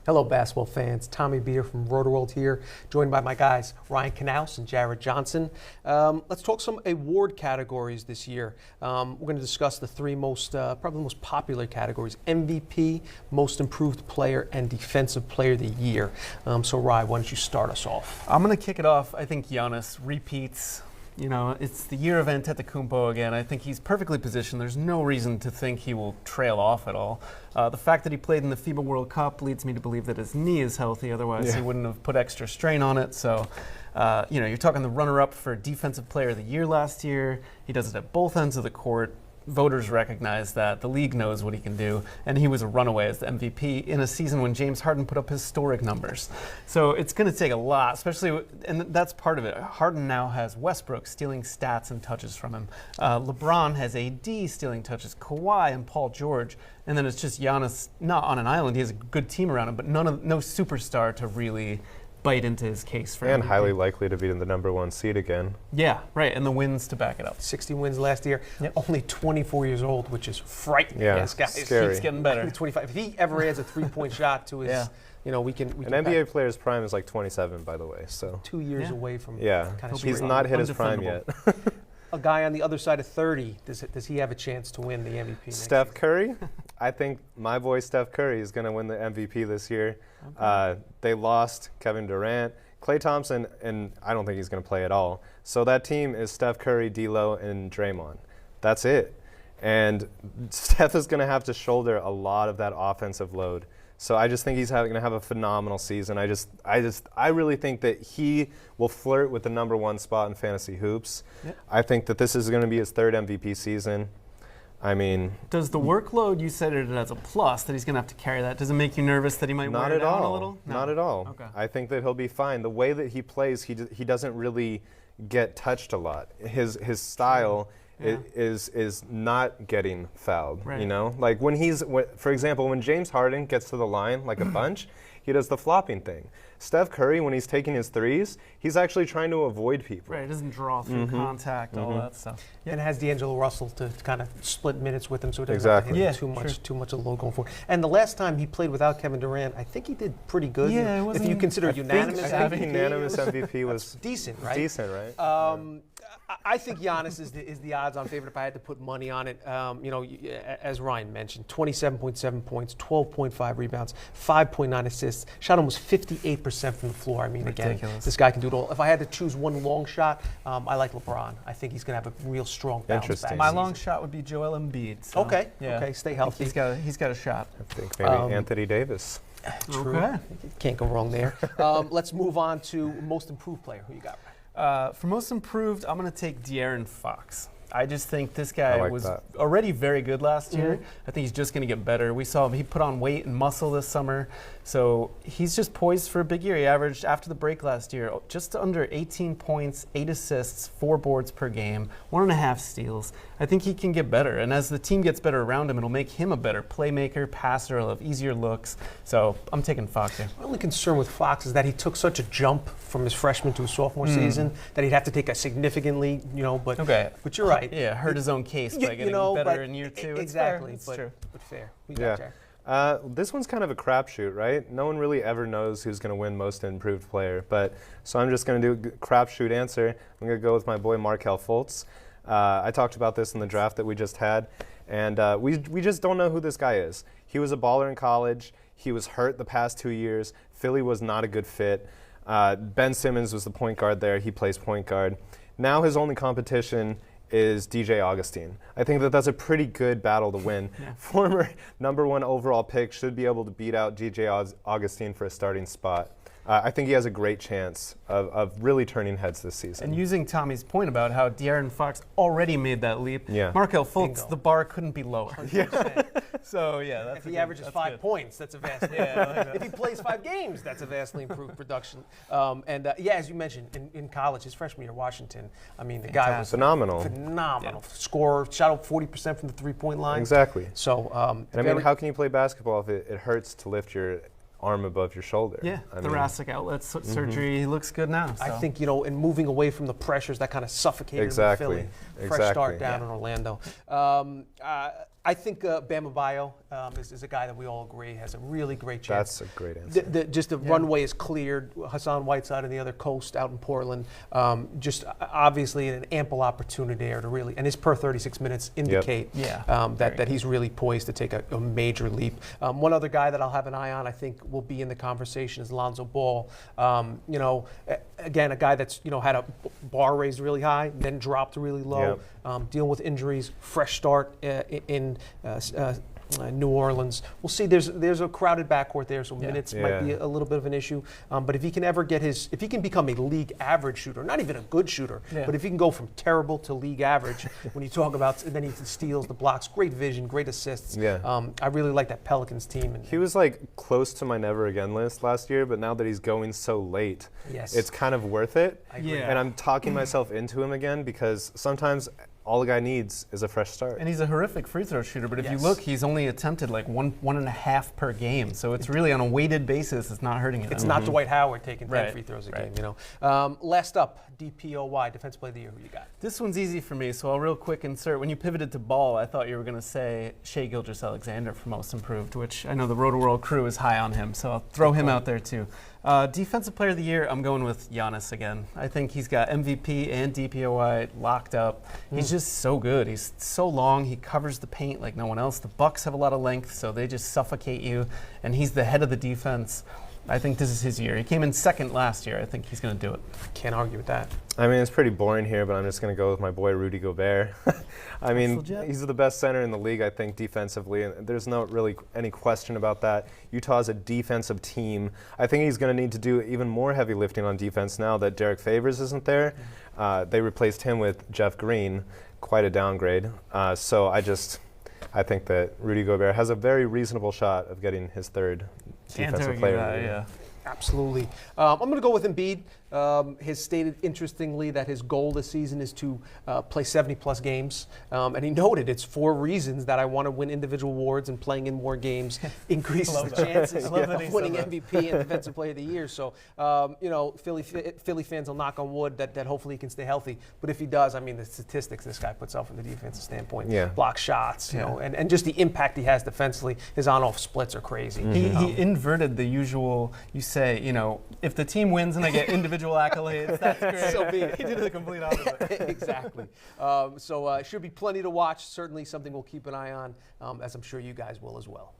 Hello, basketball fans. Tommy Beer from Rotoworld here, joined by my guys Ryan Knaus and Jared Johnson. Let's talk some award categories this year. We're going to discuss the three probably the most popular categories: MVP, Most Improved Player, and Defensive Player of the Year. So, Ryan, why don't you start us off? I'm going to kick it off. I think Giannis repeats. You know, it's the year of Antetokounmpo again. I think he's perfectly positioned. There's no reason to think he will trail off at all. The fact that he played in the FIBA World Cup leads me to believe that his knee is healthy. Otherwise, he wouldn't have put extra strain on it. So, you're talking the runner-up for Defensive Player of the Year last year. He does it at both ends of the court. Voters recognize that. The league knows what he can do. And he was a runaway as the MVP in a season when James Harden put up historic numbers. So it's going to take a lot, especially, and that's part of it. Harden now has Westbrook stealing stats and touches from him. LeBron has AD stealing touches, Kawhi and Paul George. And then it's just Giannis, not on an island. He has a good team around him, but no superstar to really bite into his case for and MVP. highly likely to be in the number one seed again. Yeah, right, and the wins to back it up. 60 wins last year. Yep. Only 24 years old, which is frightening. Yeah, This guy scary. Keeps getting better. 25. If he ever adds a three-point shot to his, we can. An NBA player's prime is like 27, by the way. So 2 years away from. yeah, kind of he's not hit his prime yet. A guy on the other side of 30, does he have a chance to win the MVP? Steph Curry, I think my boy Steph Curry is going to win the MVP this year. Okay. They lost Kevin Durant. Klay Thompson, and I don't think he's going to play at all. So that team is Steph Curry, D'Lo, and Draymond. That's it. And Steph is going to have to shoulder a lot of that offensive load. So I just think he's going to have a phenomenal season. I really think that he will flirt with the number one spot in fantasy hoops. Yep. I think that this is going to be his third MVP season. I mean, does the workload, you said it as a plus, that he's going to have to carry that, does it make you nervous that he might wear it down a little? No. Not at all. Okay. I think that he'll be fine. The way that he plays, he doesn't really get touched a lot. His style is not getting fouled, right. You know? Like for example, when James Harden gets to the line like a bunch, he does the flopping thing. Steph Curry, when he's taking his threes, he's actually trying to avoid people. Right, he doesn't draw through contact, all that stuff. Yeah. And has D'Angelo Russell to kind of split minutes with him so it doesn't have to hit too much of the load going forward. And the last time he played without Kevin Durant, I think he did pretty good. Yeah, if you consider unanimous MVP. I think unanimous MVP was decent, right? Decent, right? I think Giannis is the odds-on favorite if I had to put money on it. As Ryan mentioned, 27.7 points, 12.5 rebounds, 5.9 assists. Shot almost 58% from the floor. I mean, ridiculous. Again, this guy can do it all. If I had to choose one long shot, I like LeBron. I think he's going to have a real strong bounce back. My long shot would be Joel Embiid. So, okay, stay healthy. He's got a shot. I think maybe Anthony Davis. True. Okay. Can't go wrong there. Let's move on to Most Improved Player. Who you got? For Most Improved, I'm going to take De'Aaron Fox. I just think this guy was already very good last year. I think he's just going to get better. We saw him, he put on weight and muscle this summer. So he's just poised for a big year. He averaged, after the break last year, just under 18 points, 8 assists, 4 boards per game, 1.5 steals. I think he can get better. And as the team gets better around him, it'll make him a better playmaker, passer. He'll have easier looks. So I'm taking Fox here. My only concern with Fox is that he took such a jump from his freshman to his sophomore season that he'd have to take a significantly, but you're right. Yeah, hurt his own case by getting better in year 2. Exactly, it's true. But fair. This one's kind of a crapshoot, right? No one really ever knows who's going to win Most Improved Player. So I'm just going to do a crapshoot answer. I'm going to go with my boy Markelle Fultz. I talked about this in the draft that we just had, and we just don't know who this guy is. He was a baller in college. He was hurt the past 2 years. Philly was not a good fit. Ben Simmons was the point guard there. He plays point guard. Now his only competition is DJ Augustin. I think that that's a pretty good battle to win. Former number 1 overall pick should be able to beat out DJ Augustin for a starting spot. I think he has a great chance of really turning heads this season. And using Tommy's point about how De'Aaron Fox already made that leap, Markelle Fultz, the bar couldn't be lower. So, if he averages 5 points, that's a vastly if he plays 5 games, that's a vastly improved production. As you mentioned, in college, his freshman year, Washington, I mean, the guy was phenomenal. Scorer, shot up 40% from the three-point line. Exactly. So, how can you play basketball if it hurts to lift your arm above your shoulder? Thoracic outlet surgery. He looks good now. So. I think, in moving away from the pressures that kind of suffocated him in Philly. Fresh start down in Orlando. I think Bam Adebayo is a guy that we all agree has a really great chance. That's a great answer. Just the runway is cleared. Hassan Whiteside on the other coast out in Portland. Just obviously an ample opportunity there to really, and his per 36 minutes indicate that he's really poised to take a major leap. One other guy that I'll have an eye on, I think, will be in the conversation is Lonzo Ball. Again, a guy that's had a bar raised really high, then dropped really low, dealing with injuries, fresh start in New Orleans. We'll see. There's a crowded backcourt there, so minutes might be a little bit of an issue. But if he can if he can become a league average shooter, not even a good shooter, but if he can go from terrible to league average, when you talk about, and then he steals the blocks, great vision, great assists. I really like that Pelicans team. He was like close to my never again list last year, but now that he's going so late, it's kind of worth it. And I'm talking myself into him again because sometimes all the guy needs is a fresh start. And he's a horrific free throw shooter, but if you look, he's only attempted like one and a half per game. So it's really on a weighted basis, it's not hurting him. It's not Dwight Howard taking 10 free throws a game, Last up, DPOY, Defensive Player of the Year, who you got? This one's easy for me, so I'll real quick insert. When you pivoted to Ball, I thought you were going to say Shai Gilgeous-Alexander for Most Improved, which I know the Rotoworld crew is high on him, so I'll throw him out there too. Defensive Player of the Year, I'm going with Giannis again. I think he's got MVP and DPOY locked up. He's just so good. He's so long. He covers the paint like no one else. The Bucks have a lot of length, so they just suffocate you. And he's the head of the defense. I think this is his year. He came in second last year. I think he's going to do it. Can't argue with that. I mean, it's pretty boring here, but I'm just going to go with my boy Rudy Gobert. I mean, he's the best center in the league, I think, defensively, and there's not really any question about that. Utah's a defensive team. I think he's going to need to do even more heavy lifting on defense now that Derek Favors isn't there. They replaced him with Jeff Green, quite a downgrade. So I think that Rudy Gobert has a very reasonable shot of getting his third defensive player of the year. Absolutely. I'm going to go with Embiid. Has stated interestingly that his goal this season is to play 70-plus games. And he noted it's 4 reasons that I want to win individual awards, and playing in more games increases the chances of winning MVP and Defensive Player of the Year. So, Philly fans will knock on wood that hopefully he can stay healthy. But if he does, I mean, the statistics this guy puts out from the defensive standpoint, block shots, and just the impact he has defensively, his on-off splits are crazy. He inverted the usual, you say, if the team wins and they get individual accolades, that's great. So be it. He did the complete opposite. Exactly. So should be plenty to watch. Certainly something we'll keep an eye on, as I'm sure you guys will as well.